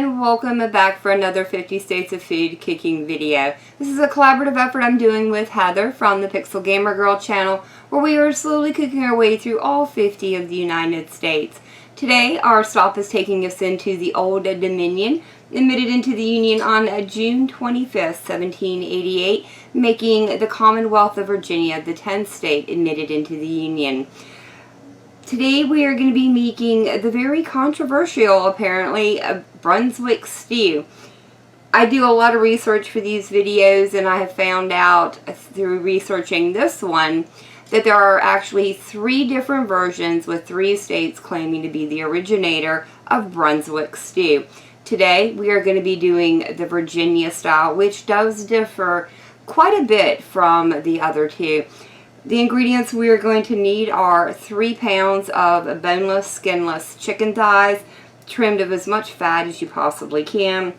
and welcome back for another 50 States of Food cooking video. This is a collaborative effort I'm doing with Heather from the Pixel Gamer Girl channel, where we are slowly cooking our way through all 50 of the United States. Today our stop is taking us into the Old Dominion, admitted into the Union on June 25th, 1788, making the Commonwealth of Virginia the 10th state admitted into the Union. Today we are going to be making the very controversial, apparently, Brunswick Stew. I do a lot of research for these videos, and I have found out through researching this one that there are actually 3 different versions with 3 states claiming to be the originator of Brunswick Stew. Today we are going to be doing the Virginia style, which does differ quite a bit from the other 2. The ingredients we are going to need are 3 pounds of boneless, skinless chicken thighs, trimmed of as much fat as you possibly can,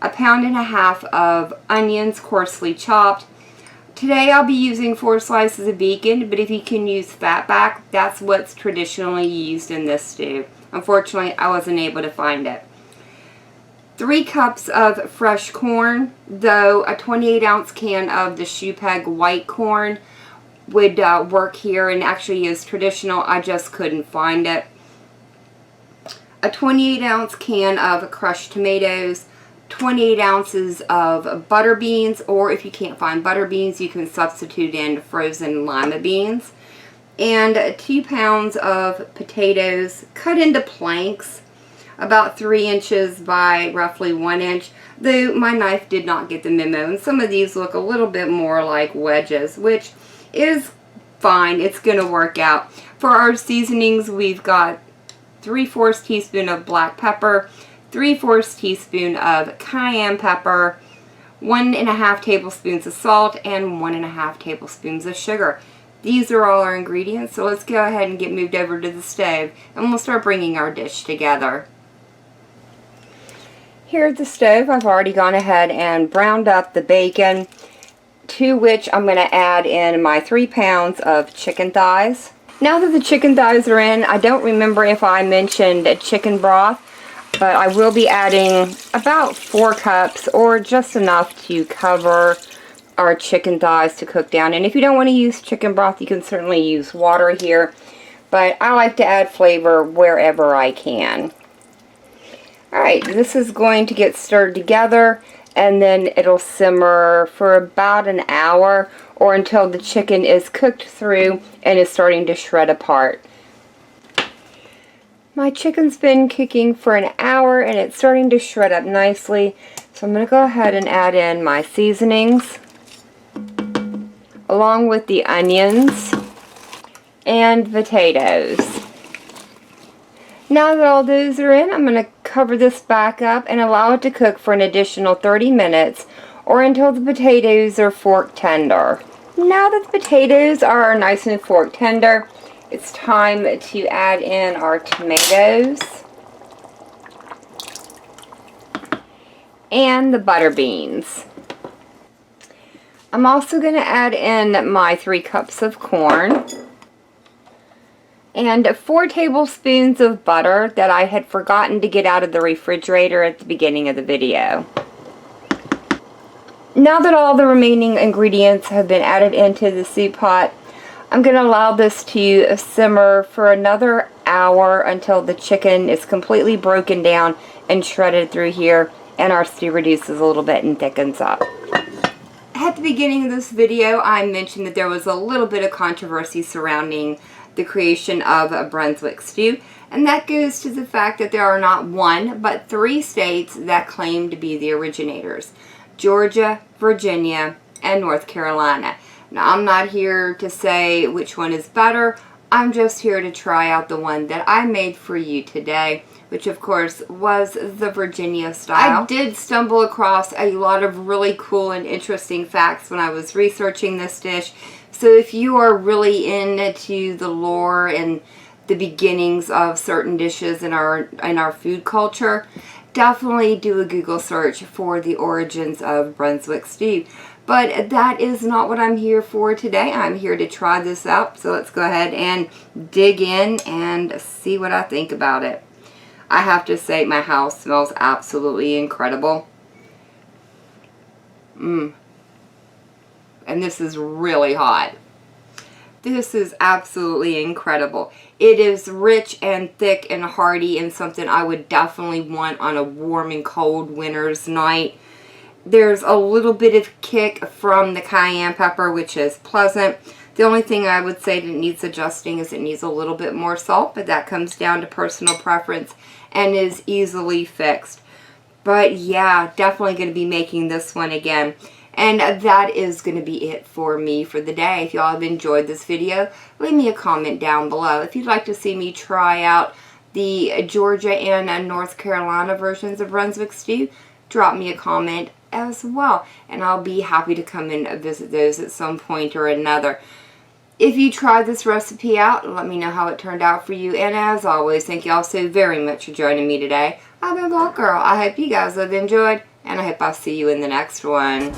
1.5 pounds of onions, coarsely chopped. Today I'll be using 4 slices of bacon, but if you can use fatback, that's what's traditionally used in this stew. Unfortunately, I wasn't able to find it. 3 cups of fresh corn, though a 28-ounce can of the shoe peg white corn would work here and actually is traditional. I just couldn't find it. A 28-ounce can of crushed tomatoes, 28 ounces of butter beans, or if you can't find butter beans, you can substitute in frozen lima beans, and 2 pounds of potatoes cut into planks about 3 inches by roughly 1 inch, though my knife did not get the memo, and some of these look a little bit more like wedges, which is fine. It's going to work out. For our seasonings, we've got 3/4 teaspoon of black pepper, 3/4 teaspoon of cayenne pepper, 1.5 tablespoons of salt, and 1.5 tablespoons of sugar. These are all our ingredients, so let's go ahead and get moved over to the stove, and we'll start bringing our dish together. Here at the stove, I've already gone ahead and browned up the bacon, to which I'm going to add in my 3 pounds of chicken thighs. Now that the chicken thighs are in, I don't remember if I mentioned chicken broth, but I will be adding about 4 cups, or just enough to cover our chicken thighs to cook down. And if you don't want to use chicken broth, you can certainly use water here, but I like to add flavor wherever I can. Alright, this is going to get stirred together, and then it'll simmer for about an hour, or until the chicken is cooked through and is starting to shred apart. My chicken's been cooking for an hour and it's starting to shred up nicely, so I'm going to go ahead and add in my seasonings along with the onions and potatoes. Now that all those are in, I'm going to cover this back up and allow it to cook for an additional 30 minutes, or until the potatoes are fork tender. Now that the potatoes are nice and fork tender, it's time to add in our tomatoes and the butter beans. I'm also going to add in my 3 cups of corn and 4 tablespoons of butter that I had forgotten to get out of the refrigerator at the beginning of the video. Now that all the remaining ingredients have been added into the soup pot, I'm going to allow this to simmer for another hour until the chicken is completely broken down and shredded through here, and our stew reduces a little bit and thickens up. At the beginning of this video, I mentioned that there was a little bit of controversy surrounding the creation of a Brunswick Stew, and that goes to the fact that there are not 1 but 3 states that claim to be the originators: Georgia, Virginia, and North Carolina. Now, I'm not here to say which one is better. I'm just here to try out the one that I made for you today, which of course was the Virginia style. I did stumble across a lot of really cool and interesting facts when I was researching this dish, so if you are really into the lore and the beginnings of certain dishes in our food culture, definitely do a Google search for the origins of Brunswick Stew. But that is not what I'm here for today. I'm here to try this out, so let's go ahead and dig in and see what I think about it. I have to say my house smells absolutely incredible. And this is really hot. This is absolutely incredible. It is rich and thick and hearty and something I would definitely want on a warm and cold winter's night. There's a little bit of kick from the cayenne pepper, which is pleasant. The only thing I would say that needs adjusting is it needs a little bit more salt, but that comes down to personal preference and is easily fixed. But yeah, definitely going to be making this one again. And that is going to be it for me for the day. If y'all have enjoyed this video, leave me a comment down below. If you'd like to see me try out the Georgia and North Carolina versions of Brunswick Stew, drop me a comment as well. And I'll be happy to come and visit those at some point or another. If you tried this recipe out, let me know how it turned out for you. And as always, thank you all so very much for joining me today. I've been Vlog Girl. I hope you guys have enjoyed, and I hope I'll see you in the next one.